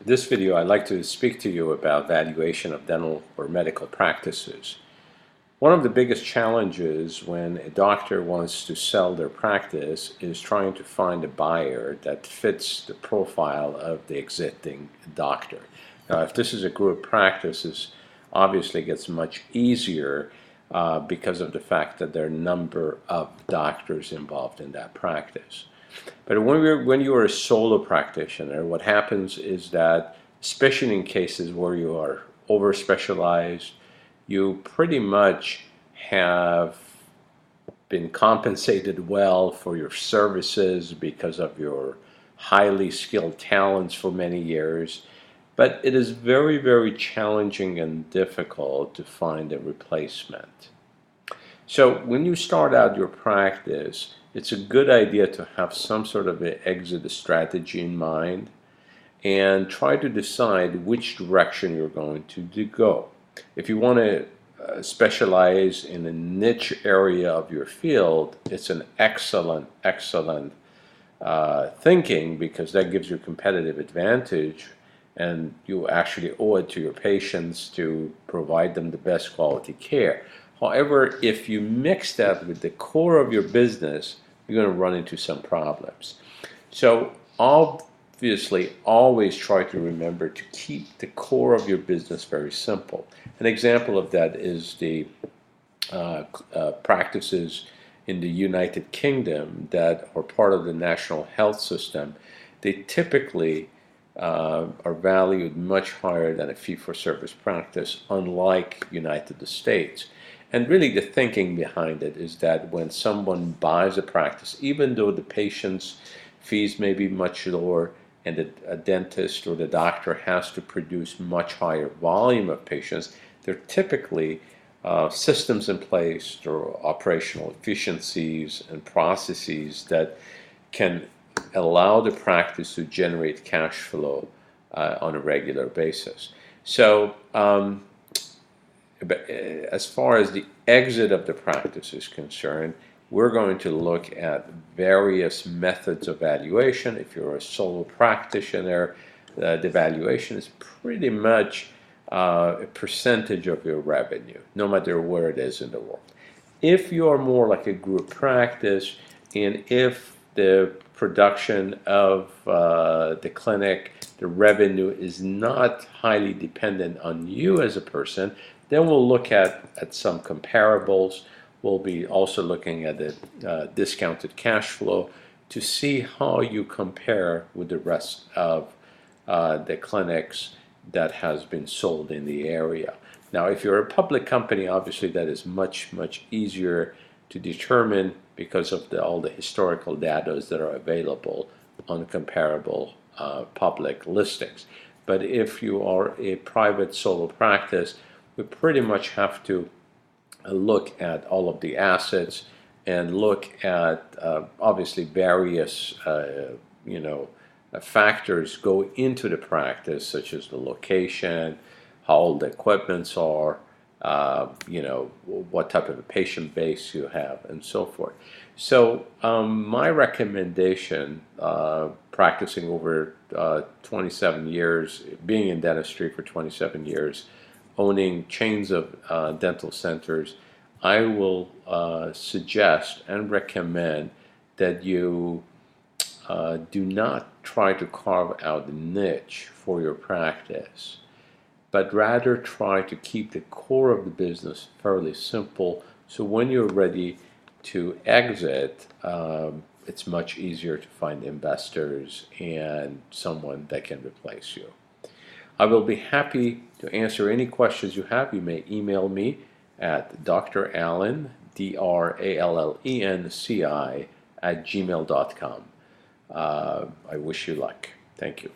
In this video, I'd like to speak to you about valuation of dental or medical practices. One of the biggest challenges when a doctor wants to sell their practice is trying to find a buyer that fits the profile of the existing doctor. Now, if this is a group practice, this obviously gets much easier because of the fact that there are a number of doctors involved in that practice. But when you're a solo practitioner, what happens is that, especially in cases where you are over specialized, you pretty much have been compensated well for your services because of your highly skilled talents for many years. But it is very, very challenging and difficult to find a replacement. So when you start out your practice, it's a good idea to have some sort of an exit strategy in mind and try to decide which direction you're going to go. If you want to specialize in a niche area of your field, it's an excellent thinking, because that gives you a competitive advantage, and you actually owe it to your patients to provide them the best quality care. However, if you mix that with the core of your business, you're going to run into some problems. So obviously, always try to remember to keep the core of your business very simple. An example of that is the practices in the United Kingdom that are part of the national health system. They typically are valued much higher than a fee-for-service practice, unlike United States. And really the thinking behind it is that when someone buys a practice, even though the patient's fees may be much lower and a dentist or the doctor has to produce much higher volume of patients, there are typically systems in place or operational efficiencies and processes that can allow the practice to generate cash flow on a regular basis. So as far as the exit of the practice is concerned, we're going to look at various methods of valuation. If you're a solo practitioner, the valuation is pretty much a percentage of your revenue, no matter where it is in the world. If you are more like a group practice, and if the production of the clinic, the revenue is not highly dependent on you as a person, then we'll look at some comparables. We'll be also looking at the discounted cash flow to see how you compare with the rest of the clinics that has been sold in the area. Now, if you're a public company, obviously that is much easier to determine because of all the historical data that are available on comparable public listings. But if you are a private solo practice, we pretty much have to look at all of the assets and look at obviously various factors go into the practice, such as the location, how old the equipments are, what type of a patient base you have, and so forth. So my recommendation, practicing over 27 years, being in dentistry for 27 years, owning chains of dental centers, I will suggest and recommend that you do not try to carve out a niche for your practice, but rather try to keep the core of the business fairly simple, so when you're ready to exit, it's much easier to find investors and someone that can replace you. I will be happy to answer any questions you have. You may email me at drallenci, drallenci @gmail.com. I wish you luck. Thank you.